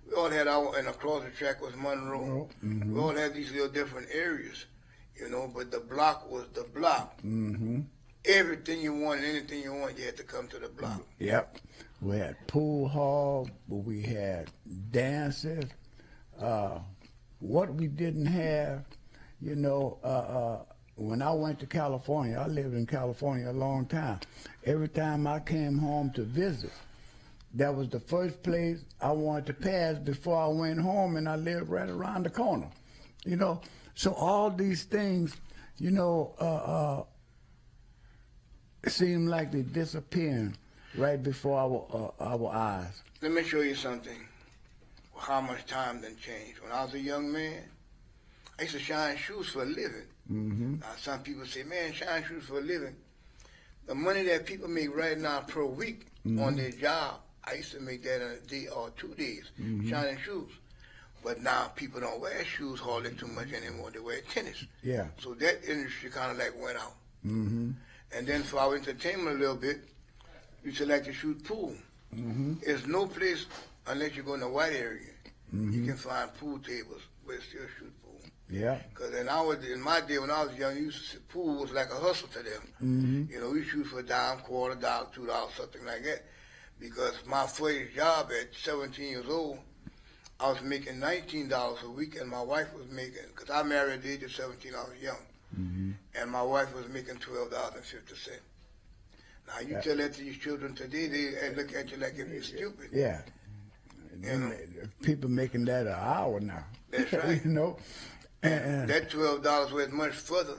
We all had our, and across the track was Monroe. We all had these little different areas, you know, but the block was the block. Everything you wanted, anything you wanted, you had to come to the block. Yep. We had pool hall, we had dances. What we didn't have, you know, when I went to California, I lived in California a long time. Every time I came home to visit, that was the first place I wanted to pass before I went home, and I lived right around the corner, you know. So all these things, you know, seem like they're disappearing right before our eyes. Let me show you something. How much time done changed. When I was a young man, I used to shine shoes for a living. Now some people say, man, shine shoes for a living. The money that people make right now per week on their job, I used to make that in a day or 2 days, shining shoes. But now people don't wear shoes hardly too much anymore. They wear tennis. Yeah. So that industry kind of like went out. And then for our entertainment a little bit, we used to like to shoot pool. There's no place, unless you go in the white area, you can find pool tables where still shoot pool. Yeah. Because in my day when I was young, you used to see pool was like a hustle to them. You know, we shoot for a dime, quarter, $1, $2, something like that. Because my first job at 17 years old, I was making $19 a week, and my wife was making, because I married at the age of 17, I was young, and my wife was making $12.50. Now, you tell that to these children today, they look at you like if you're stupid. Yeah. You know? People making that an hour now. That's right. You know? And that $12 went much further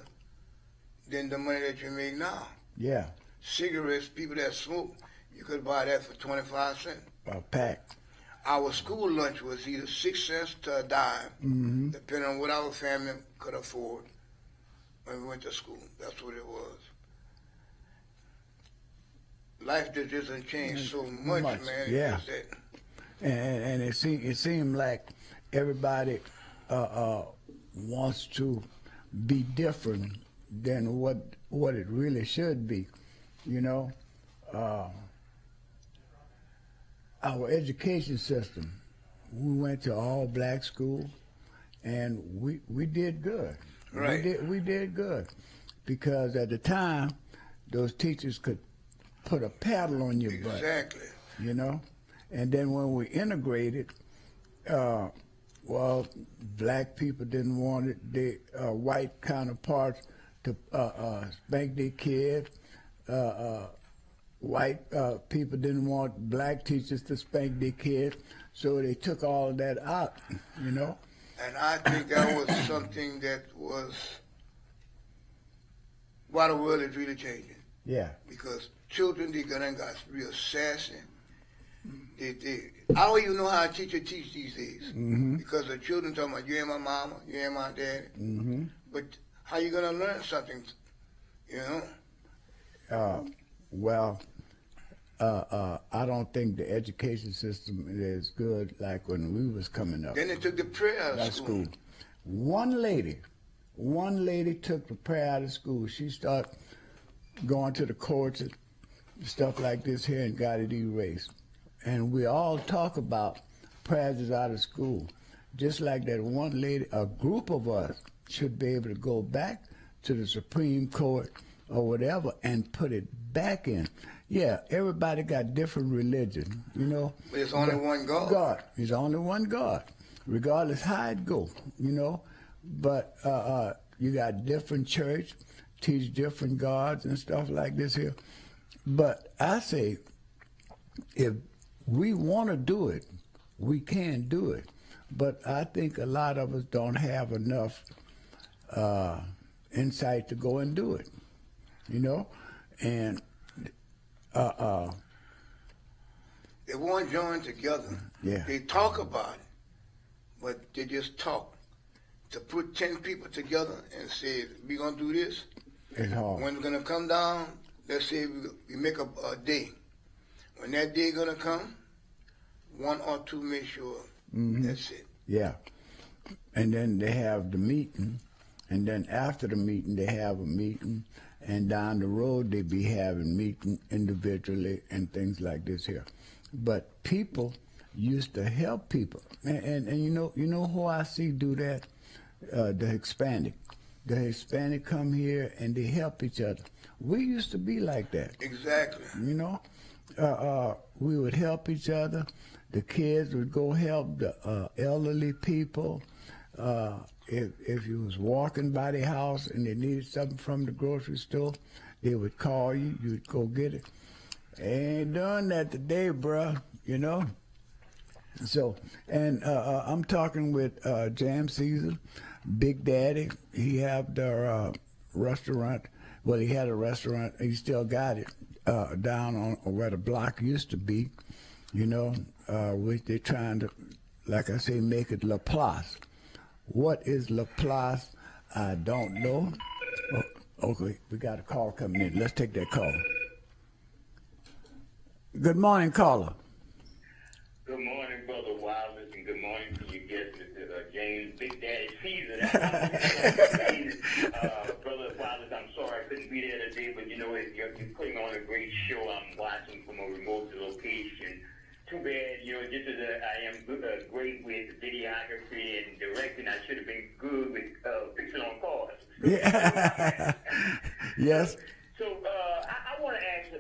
than the money that you make now. Yeah. Cigarettes, people that smoke, you could buy that for 25 cents. A pack. Our school lunch was either 6 cents to a dime, depending on what our family could afford when we went to school. That's what it was. Life just doesn't change so much, man. Yeah. And it seemed like everybody wants to be different than what it really should be, you know. Our education system, we went to all black school, and we did good. Right. We did good, because at the time, those teachers could put a paddle on your butt. Exactly. You know? And then when we integrated, well, black people didn't want it, their white counterparts to spank their kids. White people didn't want black teachers to spank their kids, so they took all of that out, you know? And I think that was something that was why the world is really changing. Yeah. Because children, they got real sassy. I don't even know how a teacher teach these days. Because the children talking about, you ain't my mama, you ain't my daddy. But how you going to learn something, you know? Well, I don't think the education system is good like when we was coming up. Then they took the prayer out of school. One lady took the prayer out of school. She started going to the courts and stuff like this here and got it erased. And we all talk about prayers is out of school. Just like that one lady, a group of us should be able to go back to the Supreme Court or whatever and put it back in. Yeah, everybody got different religion, you know. But there's only one God. God. There's only one God, regardless how it go, you know. But you got different church, teach different gods and stuff like this here. But I say, if we want to do it, we can do it. But I think a lot of us don't have enough insight to go and do it, you know. And they won't join together. Yeah. They talk about it, but they just talk. To put 10 people together and say, we're going to do this, it's hard. when it's going to come down, let's say we make a day. When that day going to come, one or two make sure. That's it. Yeah. And then they have the meeting, and then after the meeting, they have a meeting, and down the road, they be having meeting individually and things like this here. But people used to help people, and you know who I see do that, the Hispanic. The Hispanic come here and they help each other. We used to be like that. Exactly. You know, we would help each other. The kids would go help the elderly people. If you was walking by the house and they needed something from the grocery store, they would call you. You'd go get it. Ain't doing that today, bruh. You know. So, and I'm talking with Jam Caesar, Big Daddy. He have the restaurant. Well, he had a restaurant. He still got it down on where the block used to be. You know, which they're trying to, like I say, make it La Place. What is La Place? I don't know. Oh, okay, we got a call coming in. Let's take that call. Good morning, caller. Good morning, Brother Wallace, and good morning to your guest, Mr. James Big Daddy Caesar. Brother Wallace, I'm sorry I couldn't be there today, but you know, you're putting on a great show. I'm watching from a remote location. Too bad, you know, just as I am great with videography and directing, I should have been good with fixing on cars. Yeah. Yes. So I want to ask,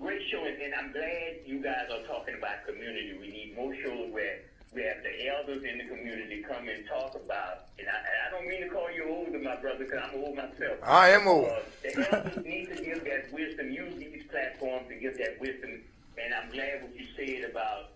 great show, and I'm glad you guys are talking about community. We need more shows where we have the elders in the community come and talk about, and I don't mean to call you older, my brother, because I'm old myself. I am old. The elders need to give that wisdom, use these platforms to give that wisdom, and I'm glad what you said about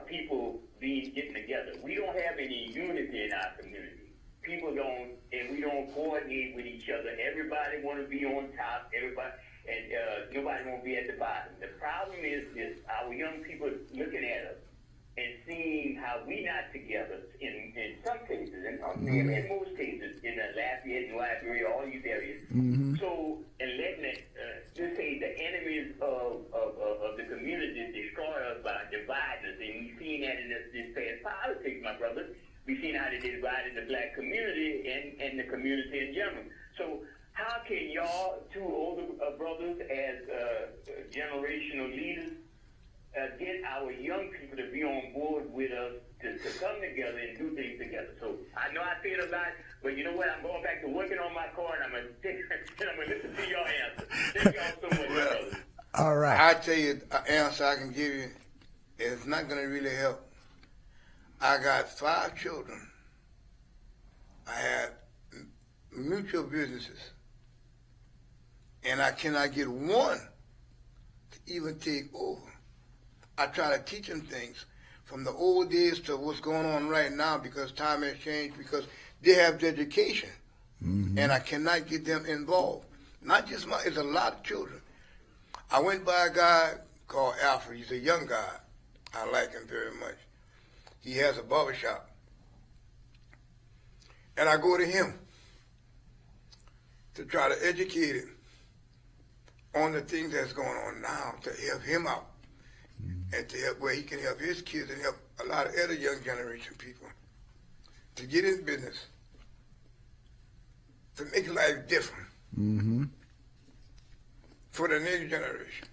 people getting together. We don't have any unity in our community. People don't, and we don't coordinate with each other. Everybody want to be on top, everybody, and nobody want to be at the bottom. The problem is our young people looking at us and seeing how we not together in some cases, and in most cases, in the Lafayette, New Iberia, all these areas. Mm-hmm. So, and letting it, just say the enemies of the community destroy us by dividing us, and we've seen that in this past politics, my brother. We've seen how they divided the black community and the community in general. So how can y'all, two older brothers, as generational leaders, get our young people to be on board with us to come together and do things together? So I know I said a lot, but you know what? I'm going back to working on my car, and I'm going to listen to your answer. Thank y'all so much, brothers. All right. I tell you, an answer I can give you, it's not going to really help. I got 5 children. I have mutual businesses. And I cannot get one to even take over. I try to teach them things from the old days to what's going on right now because time has changed, because they have the education. Mm-hmm. And I cannot get them involved. Not just it's a lot of children. I went by a guy called Alfred. He's a young guy. I like him very much. He has a barbershop. And I go to him to try to educate him on the things that's going on now, to help him out, and to help where he can help his kids and help a lot of other young generation people to get in business, to make life different for the next generation.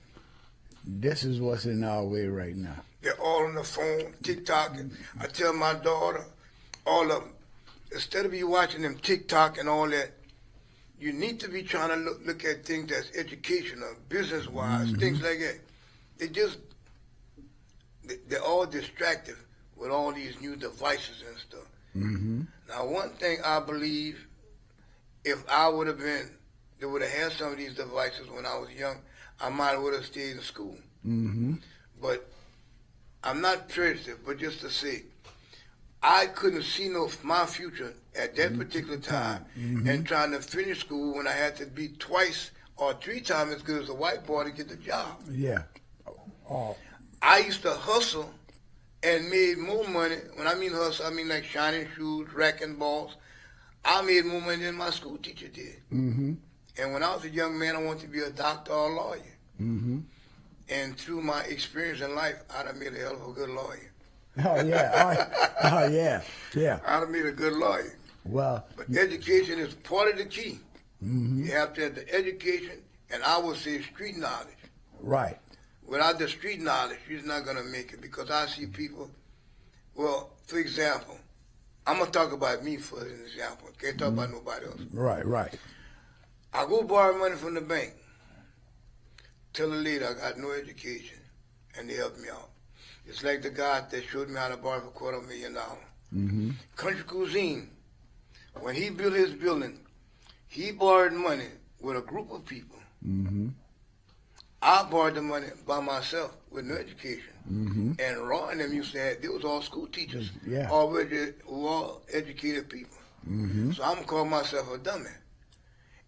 This is what's in our way right now. They're all on the phone, TikTok. And I tell my daughter, all of them, instead of you watching them TikTok and all that, you need to be trying to look at things that's educational, business-wise, things like that. They're all distracted with all these new devices and stuff. Mm-hmm. Now, one thing I believe, if I would have had some of these devices when I was young, I might have stayed in school. Mm-hmm. But I'm not prejudiced, but just to say, I couldn't see my future at that particular time and trying to finish school when I had to be 2 or 3 times as good as a white boy to get the job. Yeah. Oh. I used to hustle and made more money. When I mean hustle, I mean like shining shoes, racking balls. I made more money than my school teacher did. Mm-hmm. And when I was a young man, I wanted to be a doctor or a lawyer. Mm-hmm. And through my experience in life, I'd have made a hell of a good lawyer. Oh, yeah. Oh, yeah. Yeah. I'd have made a good lawyer. Well, but education is part of the key. Mm-hmm. You have to have the education, and I would say street knowledge. Right. without the street knowledge, she's not going to make it because I see people, well, for example, I'm going to talk about me for an example. Can't talk about nobody else. Right. I go borrow money from the bank. Tell the lady I got no education, and they help me out. It's like the guy that showed me how to borrow for $250,000. Country Cuisine, when he built his building, he borrowed money with a group of people. I borrowed the money by myself with no education. And Ron and them used to have, they was all school teachers, already well educated people. So I'm going to call myself a dummy.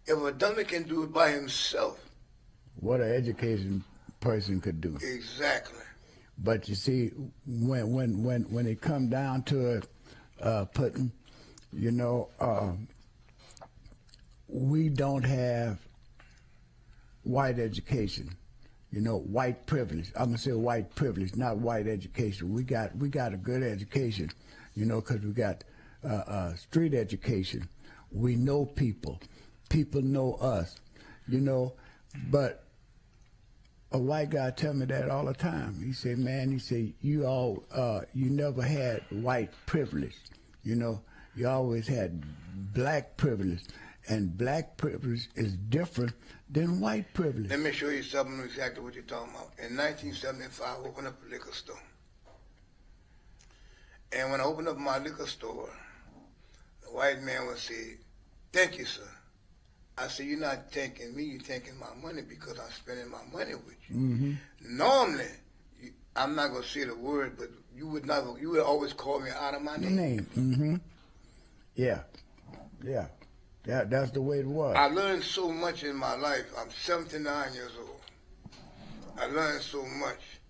If a dummy can do it by himself. What an educated person could do. Exactly. But you see, when it come down to it, Putin, you know, we don't have white education. You know, white privilege. I'm gonna say white privilege, not white education. We got a good education, you know, because we got street education. We know people. People know us, you know. But a white guy tell me that all the time. He said, "Man, you never had white privilege. You know, you always had black privilege, and black privilege is different than white privilege." Let me show you something exactly what you're talking about. In 1975, I opened up a liquor store. And when I opened up my liquor store, the white man would say, "Thank you, sir." I said, "You're not thanking me, you're thanking my money because I'm spending my money with you." Normally, I'm not going to say the word, but you would always call me out of my name. Yeah. That's the way it was. I learned so much in my life. I'm 79 years old. I learned so much.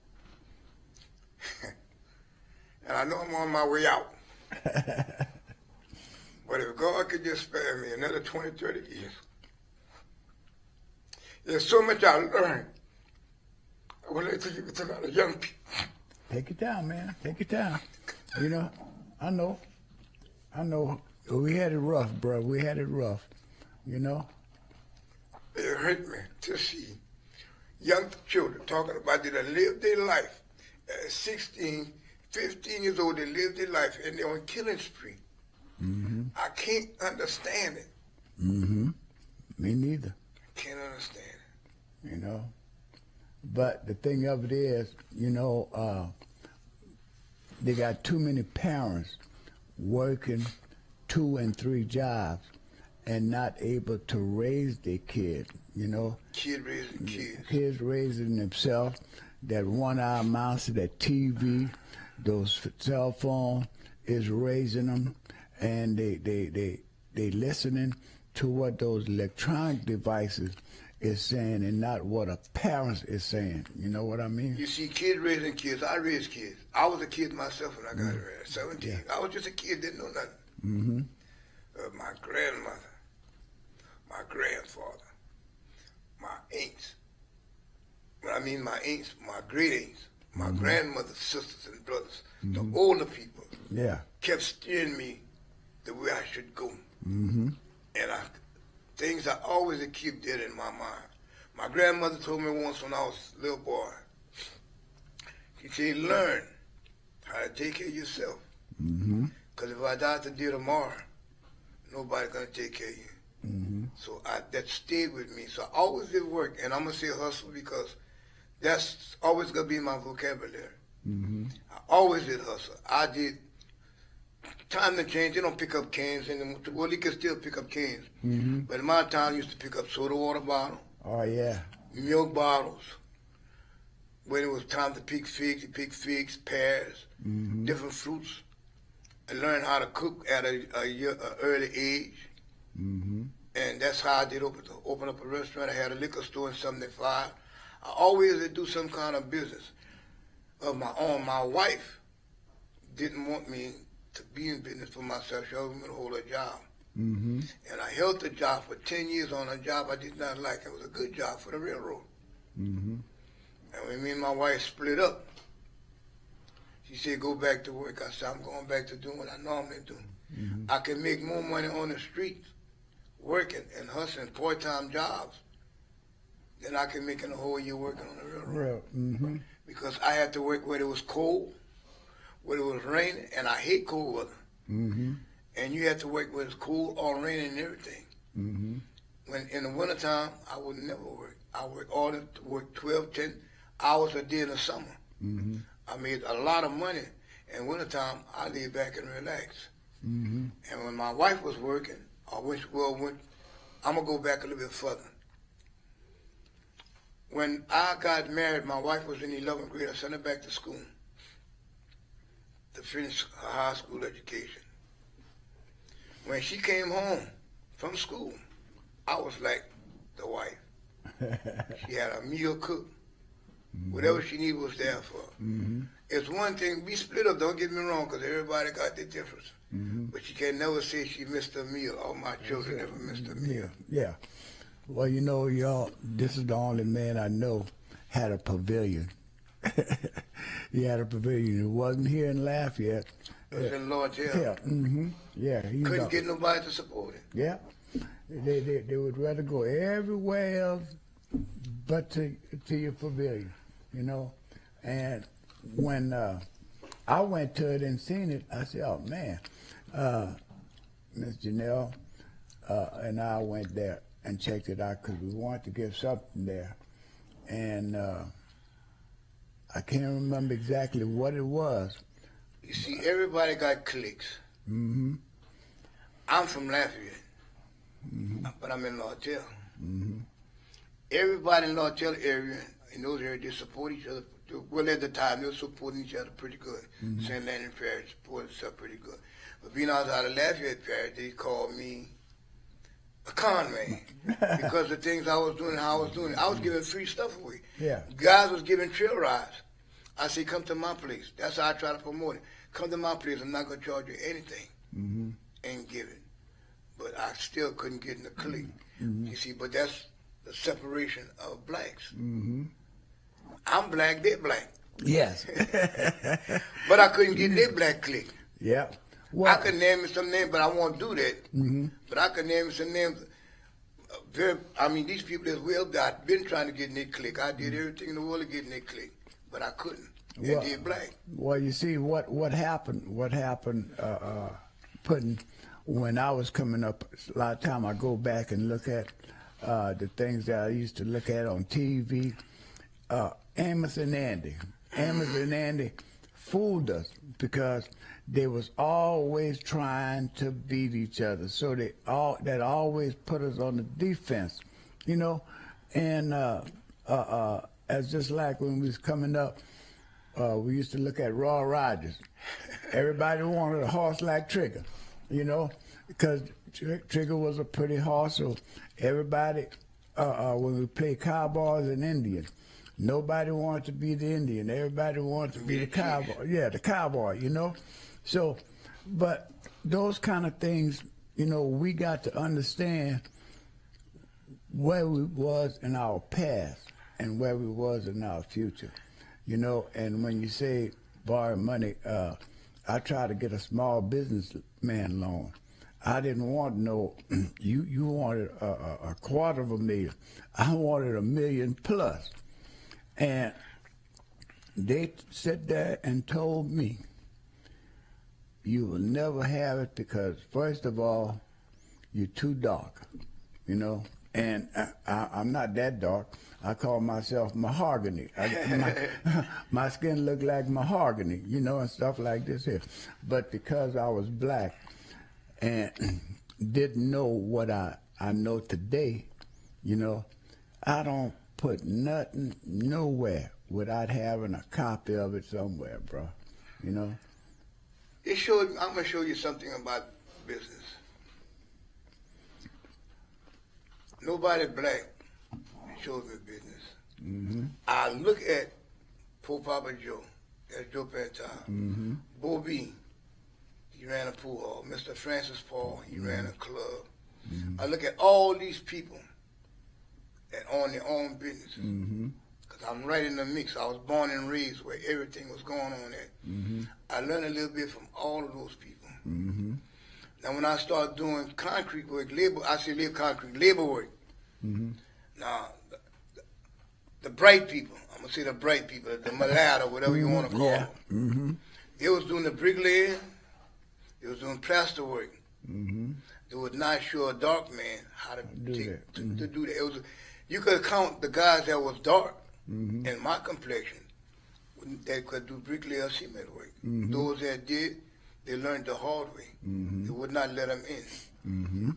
And I know I'm on my way out. But if God could just spare me another 20, 30 years, there's so much I learned. I would like to give it to a lot of young people. Take your time, man. Take your time. You know, I know. We had it rough, bro. We had it rough, you know. It hurt me to see young children talking about they done lived their life. At 16, 15 years old, they lived their life, and they're on killing spree. I can't understand it. Me neither. Can't understand it. You know. But the thing of it is, you know, they got too many parents working 2 and 3 jobs and not able to raise their kids, you know. Kid raising kids. Kids raising themselves. That 1 hour mouse, that TV, those cell phone is raising them, and they listening to what those electronic devices is saying and not what a parent is saying. You know what I mean? You see, kids raising kids. I raised kids. I was a kid myself when I got around 17. Yeah. I was just a kid, didn't know nothing. My grandmother, my grandfather, my aunts. When I mean my aunts, my great aunts, my grandmother's sisters and brothers, the older people, kept steering me the way I should go. And things I always keep dead in my mind. My grandmother told me once when I was a little boy, she said, learn how to take care of yourself. Because if I die today tomorrow, nobody's going to take care of you. So that stayed with me. So I always did work, and I'm going to say hustle because that's always going to be my vocabulary. I always did hustle. I did. Time to change. They don't pick up cans anymore. Well, they can still pick up cans. But in my time, I used to pick up soda water bottle. Oh, yeah. Milk bottles. When it was time to pick figs, you pick figs, pears, different fruits. I learned how to cook at an early age. And that's how I did open up a restaurant. I had a liquor store in 75. I always did do some kind of business of my own. My wife didn't want me to be in business for myself. She always wanted to hold a job. And I held the job for 10 years on a job I did not like. It was a good job for the railroad. And when me and my wife split up, she said, go back to work. I said, I'm going back to doing what I normally do. I can make more money on the streets, working and hustling part-time jobs, than I can make in a whole year working on the railroad. Real. Mm-hmm. Because I had to work where it was cold, where it was raining, and I hate cold weather. Mm-hmm. And you had to work where it's cold or raining and everything. Mm-hmm. When in the wintertime, I would never work. I work 12, 10 hours a day in the summer. Mm-hmm. I made a lot of money. In wintertime, I lay back and relax. Mm-hmm. And when my wife was working, I'm going to go back a little bit further. When I got married, my wife was in the 11th grade. I sent her back to school to finish her high school education. When she came home from school, I was like the wife. She had a meal cooked. Mm-hmm. Whatever she needed was there for her. Mm-hmm. It's one thing, we split up, don't get me wrong, because everybody got their difference. Mm-hmm. But you can never say she missed a meal. All my children never missed a meal. Yeah. Well, you know, y'all, this is the only man I know had a pavilion. He had a pavilion. It wasn't here in Lafayette. It was in Lord's Hill. Yeah. Mm-hmm. Yeah. Couldn't get nobody to support it. Yeah. They would rather go everywhere else but to your pavilion, you know. And when I went to it and seen it, I said, oh, man, Miss Janelle and I went there and checked it out because we wanted to get something there. And I can't remember exactly what it was. You see, everybody got cliques. Mm-hmm. I'm from Lafayette, but I'm in Lawtell. Mm-hmm. Everybody in Lawtell area, in those areas, they support each other. Well, at the time, they were supporting each other pretty good. Mm-hmm. St. Landing Parish supported itself pretty good. But being outside of Lafayette Parish, they called me a con man because the things I was doing, how I was doing it. I was giving free stuff away. Yeah. Guys was giving trail rides. I say, come to my place. That's how I try to promote it. Come to my place. I'm not going to charge you anything and give it. But I still couldn't get in the clique. Mm-hmm. You see, but that's the separation of blacks. Mm-hmm. I'm black, they're black. Yes. But I couldn't get their black clique. Yeah. Well, I could name some names, but I won't do that. Mm-hmm. But I could name some names. These people as well got been trying to get in their clique. I did everything in the world to get in their clique, but I couldn't. They did black. Well, you see what happened. When I was coming up, a lot of time I go back and look at the things that I used to look at on TV. Amos and Andy fooled us because they was always trying to beat each other. So that always put us on the defense, you know. And as just like when we was coming up, we used to look at Roy Rogers. Everybody wanted a horse like Trigger, you know, because Trigger was a pretty horse. So everybody, when we played cowboys and Indians, nobody wanted to be the Indian. Everybody wanted to be the cowboy. Yeah, the cowboy, you know. So, but those kind of things, you know, we got to understand where we was in our past and where we was in our future, you know. And when you say borrow money, I tried to get a small businessman loan. I didn't want no, you wanted a $250,000. I wanted $1 million plus. And they sat there and told me, you will never have it because, first of all, you're too dark, you know. And I'm not that dark. I call myself mahogany. My skin looked like mahogany, you know, and stuff like this here. But because I was black and didn't know what I know today, you know, I don't put nothing nowhere without having a copy of it somewhere, bro. You know? I'm going to show you something about business. Nobody black shows me business. Mm-hmm. I look at Poor Papa Joe. That's Joe Pantile. Mm-hmm. Bobby, he ran a pool hall. Mr. Francis Paul, he ran a club. Mm-hmm. I look at all these people that own their own business. Because I'm right in the mix. I was born and raised where everything was going on at. Mm-hmm. I learned a little bit from all of those people. Mm-hmm. Now, when I started doing concrete work, labor work. Mm-hmm. Now, the bright people. I'm gonna say the bright people, the mulatto, whatever you want to call Yeah. them. They was doing the bricklayer. They was doing plaster work. They would not show a dark man how to Do that. to do that. It was, you could count the guys that was dark in my complexion that could do bricklayer or cement work. Those that did, they learned the hard way. They would not let them in.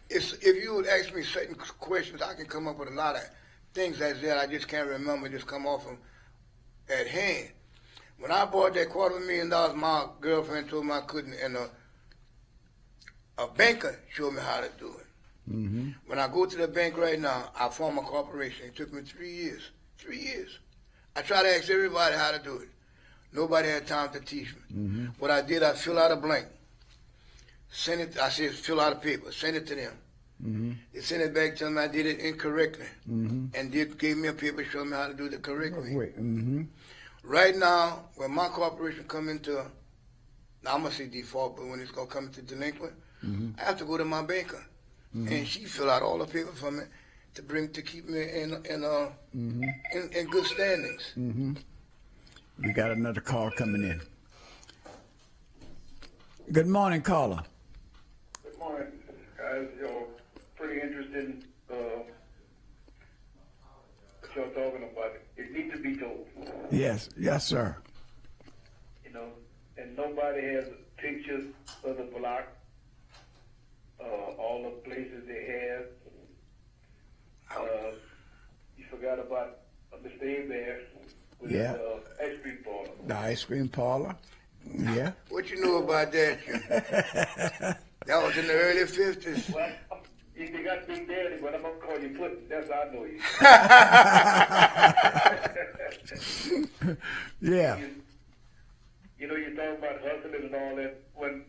If you would ask me certain questions, I can come up with a lot of things that I just can't remember, just come off them at hand. When I bought that $250,000, my girlfriend told me I couldn't, and a banker showed me how to do it. When I go to the bank right now, I form a corporation. It took me 3 years. 3 years. I try to ask everybody how to do it. Nobody had time to teach me. What I did, I fill out a blank. Send it. I said, fill out a paper. Send it to them. They sent it back to me. I did it incorrectly, and they gave me a paper showing me how to do it the correct way. Wait. Right now, when my corporation come into, now I'm gonna say default, but when it's gonna come into delinquent, I have to go to my banker, and she fill out all the paper for me to keep me in good standings. We got another call coming in. Good morning, caller. Good morning, guys. Pretty interesting what y'all talking about. It needs to be told. Yes, sir. And nobody has pictures of the block, all the places they have. You forgot about Mr. Abear with Yeah. his ice cream parlor. The ice cream parlor. Yeah. What you know about that? That was in the early 50s. Well, they got Big Daddy, but I'm gonna call you Puddin'. That's how I know you. Yeah. You talk about hustling and all that. When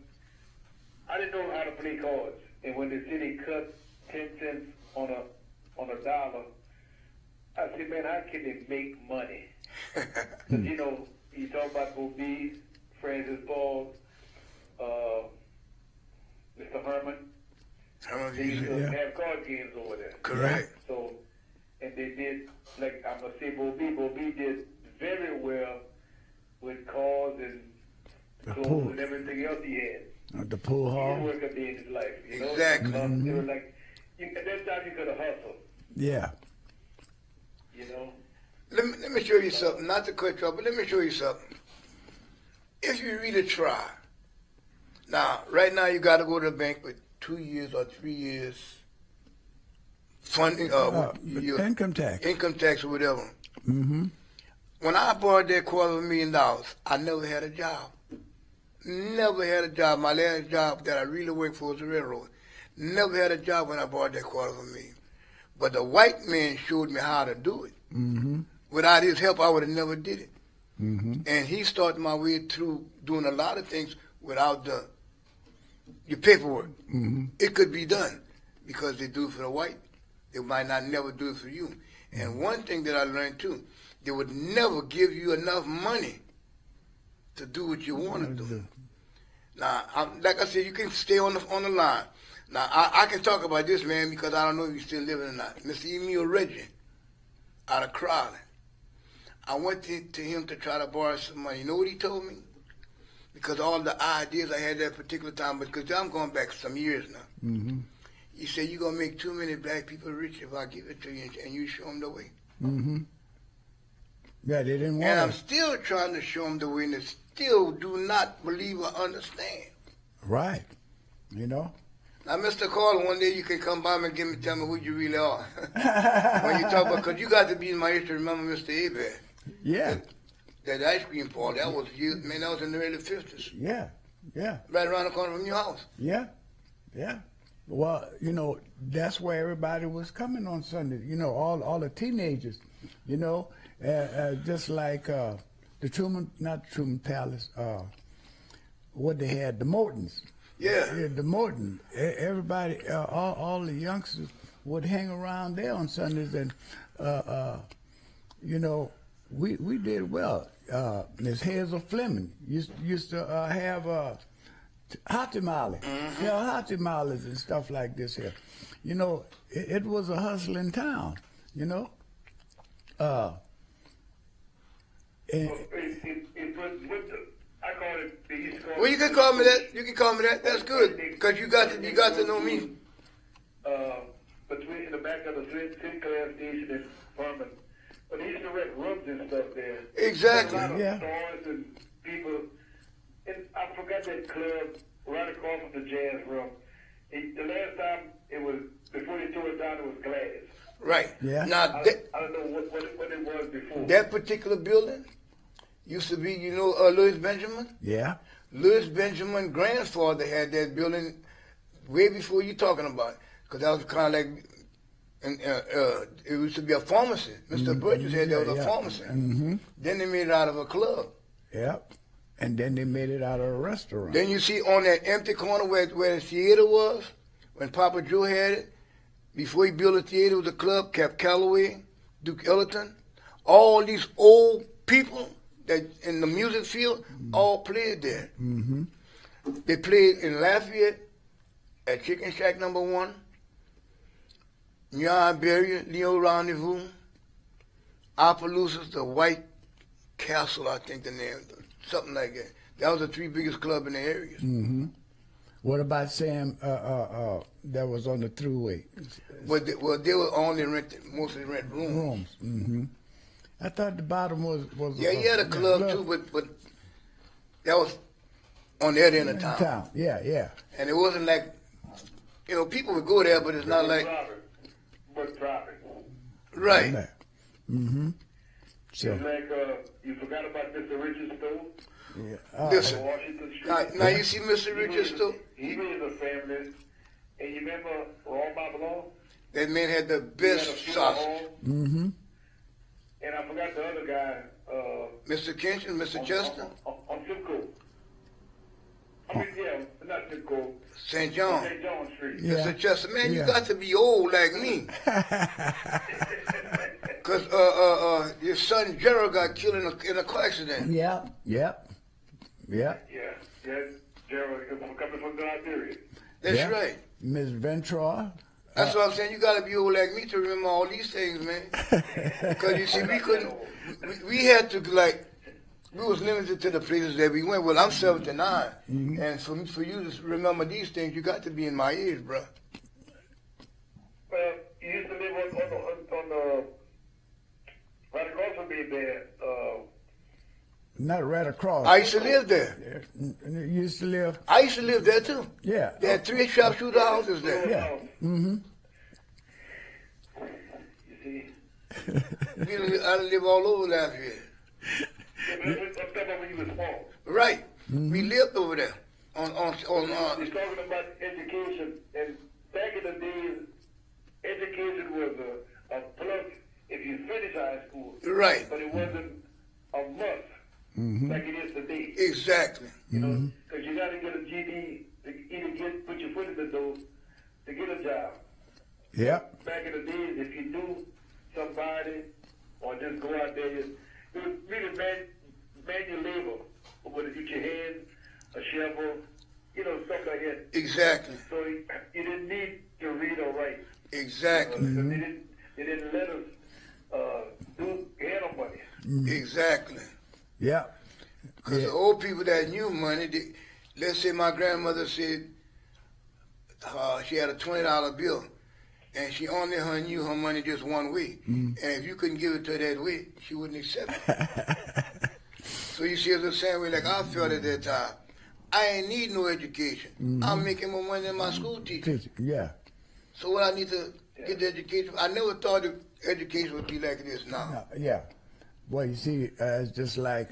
I didn't know how to play cards, and when the city cut 10 cents on a dollar, I said, man, how can they make money? Because you talk about Bo B, Francis Paul, Mr. Herman. They used to have card games over there. Correct. So, and they did, like I'm gonna say, Bo B did very well with cars and The clothes pool. and everything else he had. The pool He hall. didn't work a day in his life. Exactly. They were like, at that time you could have hustled. Yeah. Let me show you something. Not to cut you off, but let me show you something. If you really try, now, right now you got to go to the bank with 2 years or 3 years funding, your Income tax. income tax or whatever. When I borrowed that $250,000, I never had a job. Never had a job. My last job that I really worked for was the railroad. Never had a job when I borrowed that $250,000. But the white man showed me how to do it. Without his help, I would have never did it. And he started my way through doing a lot of things without your paperwork. It could be done because they do it for the white. They might not never do it for you. And one thing that I learned too, they would never give you enough money to do what you want to do. Now, like I said, you can stay on the line. Now, I can talk about this man because I don't know if he's still living or not. Mr. Emil Reggie out of Crowley. I went to him to try to borrow some money. You know what he told me? Because all the ideas I had that particular time, because I'm going back some years now. He said, you're going to make too many black people rich if I give it to you and you show them the way. Yeah, they didn't want And I'm it. still trying to show them the way, and they still do not believe or understand. Right. Now, Mr. Carter, one day you can come by me and tell me who you really are. When you talk about, because you got to be in my history, remember Mr. Abear. Yeah. That ice cream parlor, that was in the early 50s. Yeah. Right around the corner from your house. Yeah. Well, that's where everybody was coming on Sunday. All the teenagers, just like the Truman, not Truman Palace, what they had, the Mortons. Yeah. The Morton. Everybody, all the youngsters would hang around there on Sundays, and we did well. Miss Hazel Fleming used to have hot tamale, hot tamales and stuff like this here. It was a hustling town. And, I call it, they used to call Well, it. you can call me that. You can call me that. That's good because you got to know me. Between the back of the Sinclair station in Furman. But they used to rent rooms and stuff there. Exactly. A lot of Yeah. stores and people. And I forgot that club right across from the jazz room. The last time it was, before they tore it down, it was glass. Right. Yeah. Now I don't know what it was before. that particular building used to be, Louis Benjamin. yeah. Louis Benjamin's grandfather had that building way before you talking about it, because that was kind of like, it used to be a pharmacy. Mister Burgess had that was a pharmacy. Mm-hmm. Then they made it out of a club. Yep. And then they made it out of a restaurant. Then you see on that empty corner where the theater was, when Papa Joe had it, before he built the theater, it was a club, Cap Calloway, Duke Ellington. All these old people that in the music field all played there. Mm-hmm. They played in Lafayette at Chicken Shack number 1, Nyan Berry, Leo Rendezvous, Opelousas, the White Castle, I think the name, something like that. That was the 3 biggest club in the area. Mm-hmm. What about Sam that was on the thruway? Well, they were only mostly rent rooms. Rooms. Mm-hmm. I thought the bottom was Yeah, he had a club too, but that was on the other end of town. Yeah. And it wasn't like, people would go there, but it's not like, But traffic. right. Mm-hmm. So, It's like, you forgot about Mr. Richards too? yeah. Listen, On Washington Street. now you see Mr. Richards too? He raised a family. And you remember Raw Babylon? That man had the He had a best funeral sausage. home. Mm-hmm. And I forgot the other guy. Mr. Kinchin, Mr. Chester, On Simcoe. I mean, yeah, not Simcoe. St. John. St. John Street. Yeah. Mr. Chester, man, you Yeah. got to be old like me. Because your son Gerald got killed in a car accident. Yeah. Yeah, Gerald, coming from Liberia. That's Yeah. right. Miss Ventura. That's what I'm saying. You got to be old like me to remember all these things, man. Because you see, we couldn't. We had to we was limited to the places that we went. Well, I'm 79, and for you to remember these things, you got to be in my age, bro. Well, you used to live on the right across from me there. Not right across. I used to live there. You used to live. I used to live there too. Yeah. They had 3 sharpshooter houses there. Yeah. Mm-hmm. You see, I live all over Lafayette. I'm talking about when you were small. Right. We lived over there. He's talking about education, and back in the days, education was a plus if you finished high school. Right. But it wasn't a must like it is today. Exactly. You know, because you got to get a GD to either put your foot in the door to get a job. Yeah. Back in the days, if you knew somebody or just go out there, it was really manual labor. Whether you your hands, a shovel, stuff like that. Exactly. So you didn't need to read or write. Exactly. So they didn't let us do handle money. Exactly. Yeah. Because the old people that knew money, let's say my grandmother said she had a $20 bill, and she only knew her money just one way. And if you couldn't give it to her that way, she wouldn't accept it. So you see, it's the same way like I felt at that time. I ain't need no education. I'm making more money than my school teacher. Yeah. So what I need to get the education? I never thought the education would be like it is now. Yeah. Well, you see, it's just like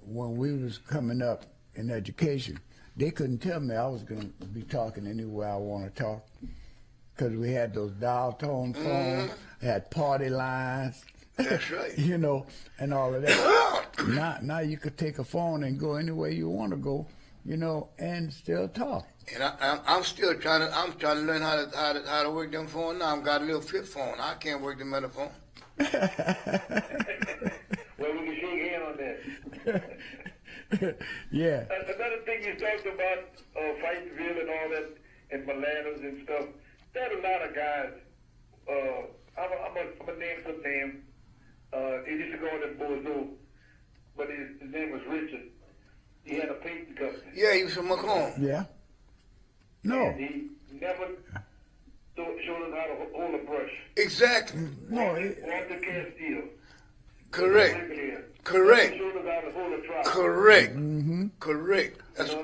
when we was coming up in education, they couldn't tell me I was going to be talking anywhere I want to talk because we had those dial tone phones, had party lines. That's right. And all of that. Now you could take a phone and go anywhere you want to go, and still talk. And I'm still trying to learn how to work them phones now. I've got a little flip phone. I can't work them other phone. Well, we can shake hands on that. Yeah. Another thing you talked about, Fightville and all that, and Milanos and stuff. There are a lot of guys. I'm gonna name some names. He used to go in Bordeaux, but his name was Richard. He had a painting company. Yeah, he was from Macomb. Yeah. No. And he never showed us how to hold a brush. Exactly. No. Walter Castile. Correct. Brigadier. Correct. Never showed us how to hold a trowel. Correct. Correct. That's